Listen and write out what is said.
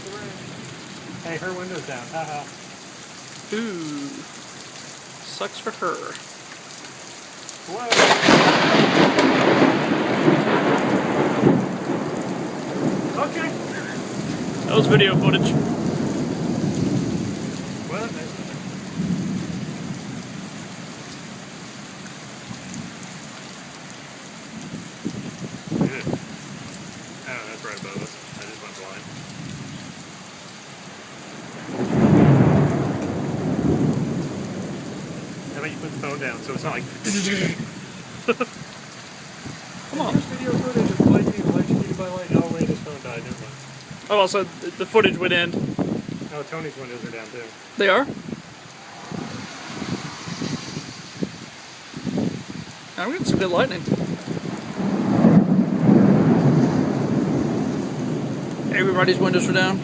the rain. Hey, her window's down. Haha. Ooh. Sucks for her. Whoa. Okay. That was video footage. Well, oh, that's right above us. I just went blind. How about you put the phone down so it's not like... Come on. Here's video footage of lightning electrocuted by lightning. Oh wait, his phone died. Never mind. Oh, also, the footage would end. Oh, Tony's windows are down too. They are? I'm getting some good lightning. Everybody's windows are down.